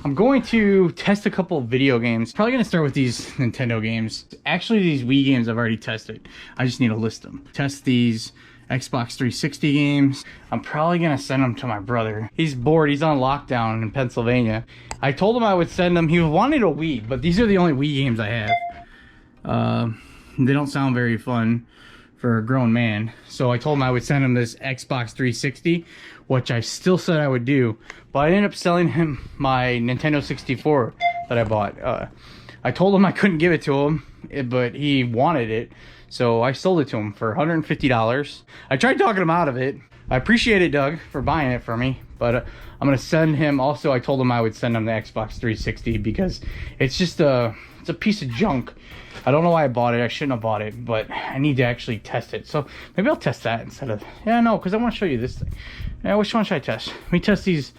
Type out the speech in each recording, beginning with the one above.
I'm going to test a couple of video games. Probably gonna start with these Nintendo games. Actually, these Wii games I've already tested. I just need to list them. Test these Xbox 360 games. I'm probably gonna send them to my brother. He's bored, he's on lockdown in Pennsylvania. I told him I would send him, he wanted a Wii, but these are the only Wii games I have. They don't sound very fun for a grown man. So I told him I would send him this Xbox 360, which I still said I would do, but I ended up selling him my Nintendo 64 that I bought. I told him I couldn't give it to him, but he wanted it. So I sold it to him for $150. I tried talking him out of it. I appreciate it, Doug, for buying it for me. But I'm going to send him, also I told him I would send him the Xbox 360 because it's just it's a piece of junk. I don't know why I bought it. I shouldn't have bought it, but I need to actually test it. So maybe I'll test that instead of, yeah, no, because I want to show you this thing. Yeah, which one should I test? Let me test these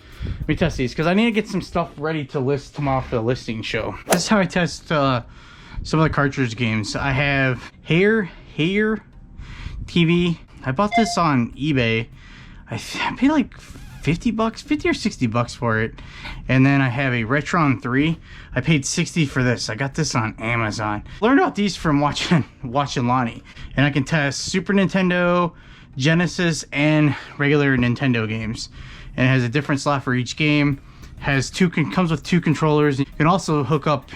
because I need to get some stuff ready to list tomorrow for the listing show. This is how I test some of the cartridge games. I have Hair TV. I bought this on eBay. I paid like 50 bucks, 50 or 60 bucks for it. And then I have a Retron 3. I paid 60 for this. I got this on Amazon. Learned about these from watching Lonnie. And I can test Super Nintendo, Genesis, and regular Nintendo games. And it has a different slot for each game. Comes with 2 controllers. You can also hook up,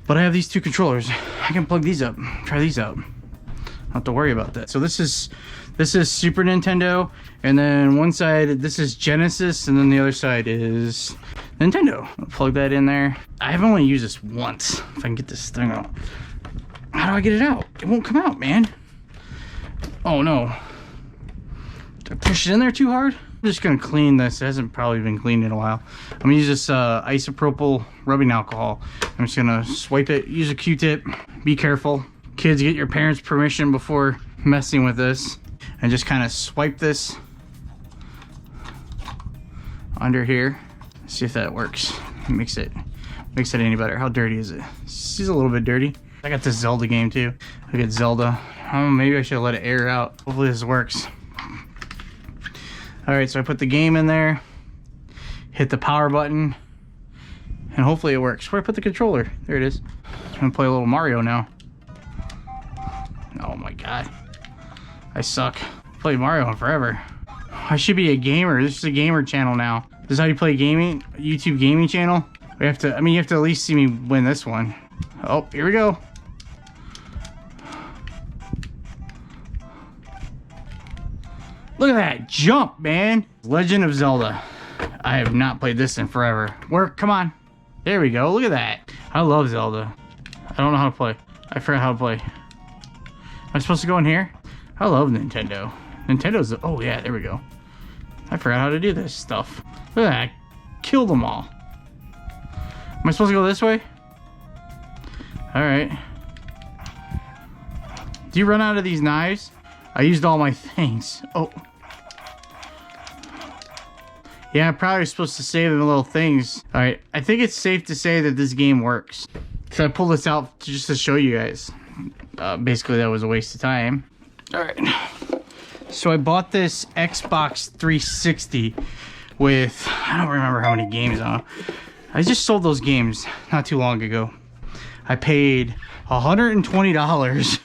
but I have these 2 controllers. I can plug these up, try these out. I don't have to worry about that. So this is Super Nintendo, and then one side, this is Genesis, and then the other side is Nintendo. I'll plug that in there. I've only used this once. If I can get this thing out. How do I get it out? It won't come out, man. Oh no. Did I push it in there too hard? I'm just gonna clean this. It hasn't probably been cleaned in a while. I'm gonna use this isopropyl rubbing alcohol. I'm just gonna swipe it, use a Q-tip. Be careful. Kids, get your parents' permission before messing with this. And just kind of swipe this under here. See if that works. Makes it any better. How dirty is it? It's a little bit dirty. I got this Zelda game too. I got Zelda. Maybe I should let it air out. Hopefully this works. Alright, so I put the game in there, hit the power button, and hopefully it works. Where I put the controller? There it is. I'm gonna play a little Mario now. Oh my god. I suck. Played Mario in forever. I should be a gamer. This is a gamer channel now. This is how you play gaming? YouTube gaming channel? You have to at least see me win this one. Oh, here we go. Look at that jump, man. Legend of Zelda. I have not played this in forever. Come on. There we go. Look at that. I love Zelda. I don't know how to play. I forgot how to play. Am I supposed to go in here? I love Nintendo. Nintendo's, oh yeah, there we go. I forgot how to do this stuff. Look at that. Killed them all. Am I supposed to go this way? Alright. Do you run out of these knives? I used all my things. Oh. Yeah, I'm probably supposed to save the little things. Alright, I think it's safe to say that this game works. So I pulled this out just to show you guys. Basically, that was a waste of time. Alright. So I bought this Xbox 360 with, I don't remember how many games on it. I just sold those games not too long ago. I paid $120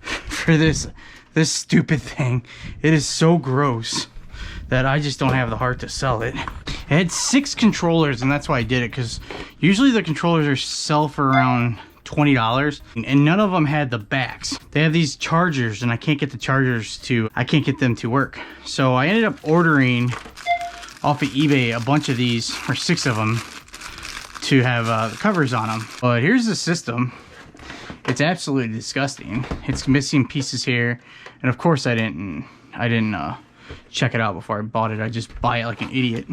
for this stupid thing. It is so gross that I just don't have the heart to sell it. It had 6 controllers, and that's why I did it, because usually the controllers sell for around $20, and none of them had the backs. They have these chargers, and I can't get the chargers I can't get them to work. So I ended up ordering off of eBay a bunch of these, or 6 of them, to have the covers on them. But here's the system. It's absolutely disgusting. It's missing pieces here, and of course I didn't check it out before I bought it. I just buy it like an idiot.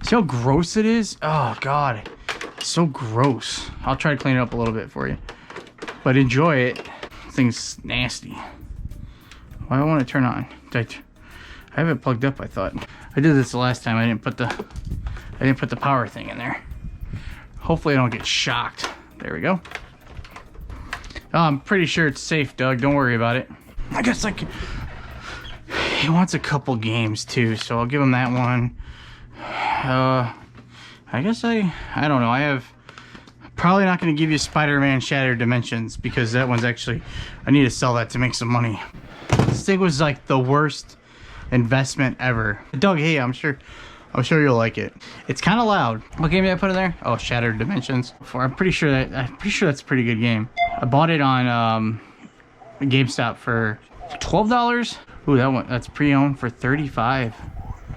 See how gross it is? Oh god, it's so gross. I'll try to clean it up a little bit for you, but enjoy it. This thing's nasty. Why do I want to turn on? I have it plugged up. I thought I did this the last time. I didn't put the power thing in there. Hopefully I don't get shocked. There we go. Oh, I'm pretty sure it's safe, Doug. Don't worry about it. I guess like he wants a couple games too, so I'll give him that one. I I guess I don't know. I have probably not going to give you Spider-Man Shattered Dimensions because that one's actually, I need to sell that to make some money. This thing was like the worst investment ever. Doug, hey, I'm sure you'll like it. It's kind of loud. What game did I put in there? Oh, Shattered Dimensions. I'm pretty sure that's a pretty good game. I bought it on GameStop for $12. Ooh, that's pre-owned for $35.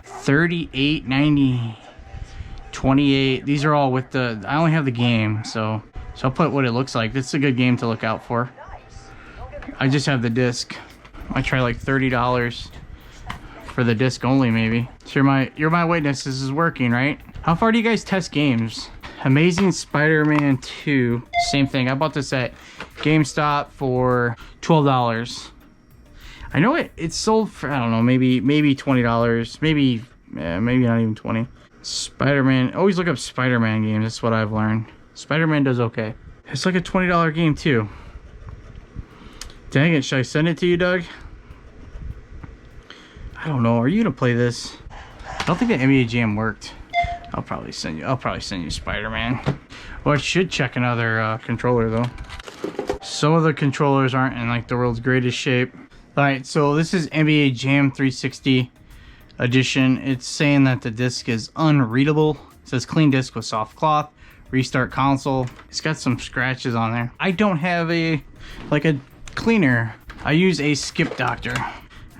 $38.90. 28. These are all with the, I only have the game, so I'll put what it looks like. This is a good game to look out for. I just have the disc. I try like $30 for the disc only, maybe. So you're my witness. This is working, right? How far do you guys test games? Amazing Spider-Man 2. Same thing. I bought this at GameStop for $12. I know it sold for, I don't know, maybe $20. Maybe not even 20. Spider-Man, always look up Spider-Man games. That's what I've learned. Spider-Man does okay. It's like a $20 game too. Dang it, should I send it to you, Doug? I don't know. Are you gonna play this? I don't think the NBA Jam worked. I'll probably send you Spider-Man. Well, I should check another controller though. Some of the controllers aren't in like the world's greatest shape. Alright, so this is NBA Jam 360 edition. It's saying that the disc is unreadable. It says clean disc with soft cloth, restart console. It's got some scratches on there. I don't have a cleaner. I use a Skip Doctor. I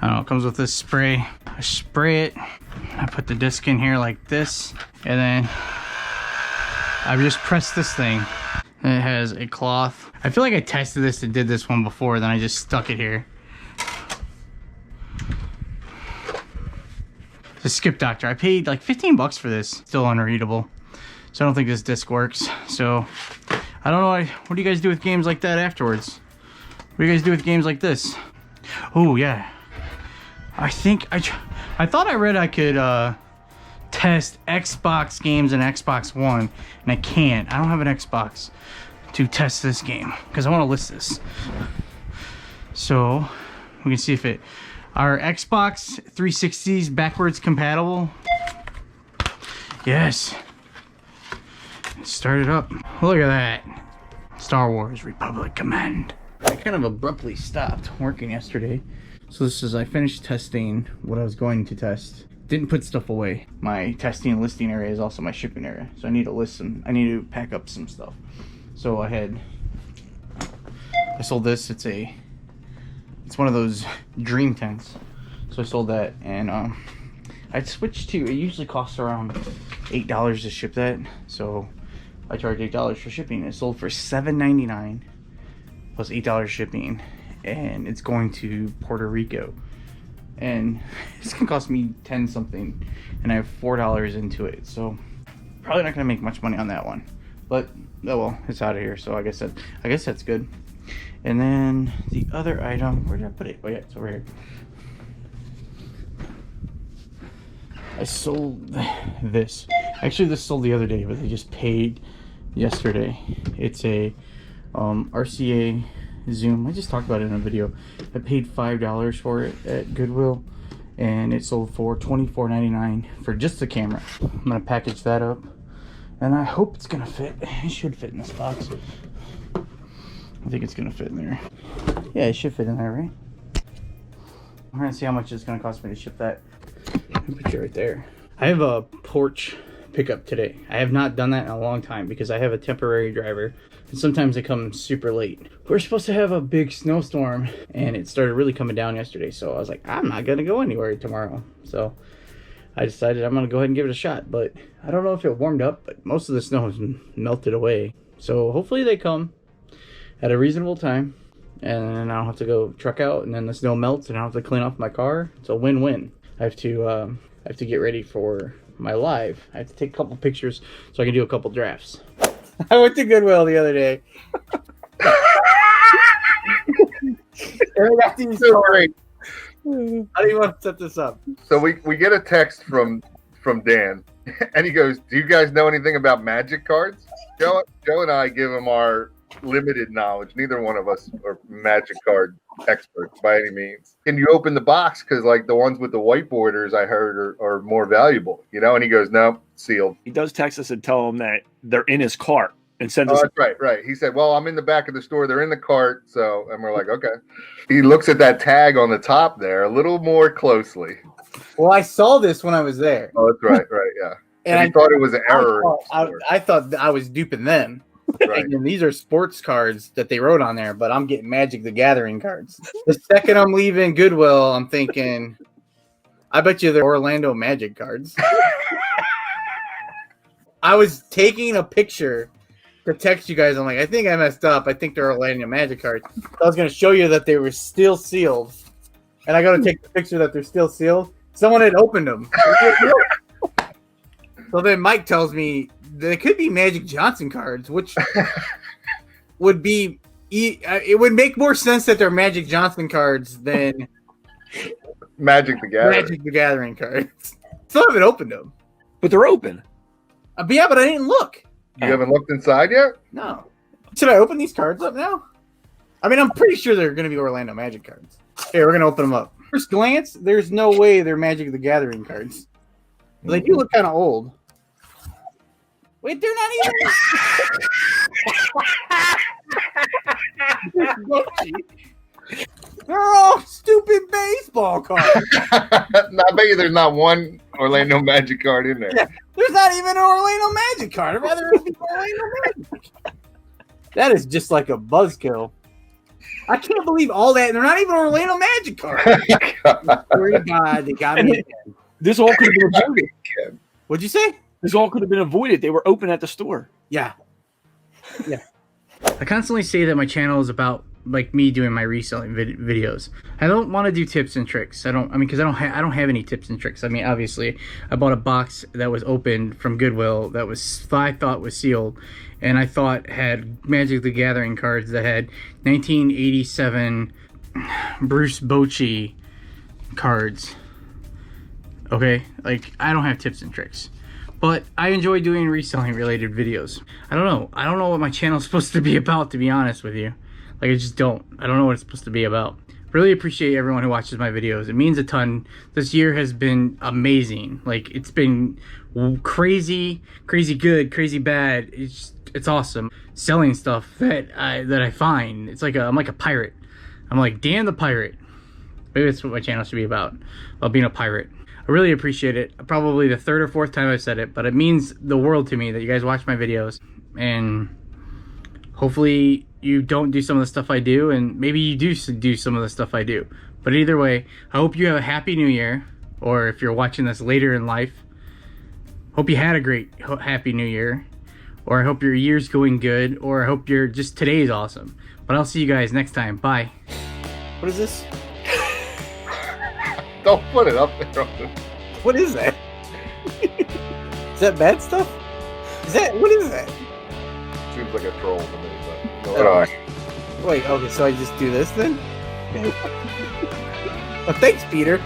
don't know, it comes with this spray. I spray it, I put the disc in here like this, and then I just press this thing. And it has a cloth. I feel like I tested this and did this one before, then I just stuck it here. The Skip Doctor. I paid like 15 bucks for this. Still unreadable. So I don't think this disc works. So I don't know. What do you guys do with games like that afterwards? What do you guys do with games like this? Oh yeah. I thought I read I could test Xbox games and Xbox One, and I can't. I don't have an Xbox to test this game because I want to list this. So we can see if our Xbox 360's backwards compatible. Yes. Start it up. Look at that. Star Wars Republic Command. I kind of abruptly stopped working yesterday. So I finished testing what I was going to test. Didn't put stuff away. My testing and listing area is also my shipping area. So I need to pack up some stuff. So I sold this. It's one of those dream tents. So I sold that, and I switched to, it usually costs around $8 to ship that. So I charge $8 for shipping. It sold for $7.99 plus $8 shipping, and it's going to Puerto Rico. And it's gonna cost me 10 something, and I have $4 into it. So probably not gonna make much money on that one. But oh well, it's out of here. So I guess that's good. And then the other item, where did I put it? Oh yeah, it's over here. I sold this. Actually, this sold the other day, but they just paid yesterday. It's a RCA Zoom. I just talked about it in a video. I paid $5 for it at Goodwill, and it sold for $24.99 for just the camera. I'm gonna package that up, and I hope it's gonna fit. It should fit in this box. I think it's gonna fit in there. Yeah, it should fit in there, right? We're gonna see how much it's gonna cost me to ship that. I'll put you right there. I have a porch pickup today. I have not done that in a long time because I have a temporary driver, and sometimes they come super late. We're supposed to have a big snowstorm, and it started really coming down yesterday, so I was like, I'm not gonna go anywhere tomorrow. So I decided I'm gonna go ahead and give it a shot, but I don't know if it warmed up, but most of the snow has melted away. So hopefully they come at a reasonable time, and then I don't have to go truck out, and then the snow melts and I don't have to clean off my car. It's a win-win. I have to get ready for my live. I have to take a couple pictures so I can do a couple drafts. I went to Goodwill the other day. So great. How do you want to set this up? So we get a text from Dan, and he goes, "Do you guys know anything about magic cards?" Joe and I give him our limited knowledge. Neither one of us are magic card experts by any means. Can you open the box? Because like the ones with the white borders I heard are more valuable, you know? And he goes, "No, sealed. He does text us and tell him that they're in his cart and sends Oh, us. that's right. He said, "Well, I'm in the back of the store. They're in the cart." So, and we're like, "Okay." He looks at that tag on the top there a little more closely. Well, I saw this when I was there. Oh, that's right, yeah. And I thought it was an error. I thought I was duping them. Right. And these are sports cards that they wrote on there, but I'm getting Magic the Gathering cards. The second I'm leaving Goodwill, I'm thinking, I bet you they're Orlando Magic cards. I was taking a picture to text you guys. I'm like, I think I messed up. I think they're Orlando Magic cards. I was going to show you that they were still sealed. And I got to take the picture that they're still sealed. Someone had opened them. So then Mike tells me they could be Magic Johnson cards, which would be it would make more sense that they're Magic Johnson cards than Magic the Gathering cards. Still haven't opened them, but they're open. But yeah, but I didn't look. You haven't looked inside yet? No. Should I open these cards up now? I mean, I'm pretty sure they're going to be Orlando Magic cards. Okay, we're going to open them up. First glance, there's no way they're Magic the Gathering cards. They do look kind of old. Wait, they're not even. They're all stupid baseball cards. I bet you there's not one Orlando Magic card in there. Yeah, there's not even an Orlando Magic card. I'd rather it be Orlando Magic. That is just like a buzzkill. I can't believe all that. And they're not even Orlando Magic cards. God, they got me. This all could have been avoided. What'd you say? This all could have been avoided. They were open at the store. Yeah. I constantly say that my channel is about like me doing my reselling videos. I don't want to do tips and tricks. Because I don't have any tips and tricks. I mean, obviously, I bought a box that was opened from Goodwill that I thought was sealed, and I thought had Magic the Gathering cards that had 1987 Bruce Bochy cards. Okay, like I don't have tips and tricks. But I enjoy doing reselling related videos. I don't know what my channel is supposed to be about, to be honest with you. Like, I just don't. I don't know what it's supposed to be about. Really appreciate everyone who watches my videos. It means a ton. This year has been amazing. Like, it's been crazy good, crazy bad. It's awesome. Selling stuff that I find. It's like I'm like a pirate. I'm like, damn the pirate. Maybe that's what my channel should be about being a pirate. I really appreciate it. Probably the third or fourth time I've said it, but it means the world to me that you guys watch my videos. And hopefully you don't do some of the stuff I do, and maybe you do some of the stuff I do. But either way, I hope you have a happy new year, or if you're watching this later in life, hope you had a great happy new year, or I hope your year's going good, or I hope just today's awesome. But I'll see you guys next time. Bye. What is this? Don't put it up there. What is that? Is that bad stuff? What is that? Seems like a troll to me, but no. Wait, okay, so I just do this then? Okay. Well, thanks, Peter.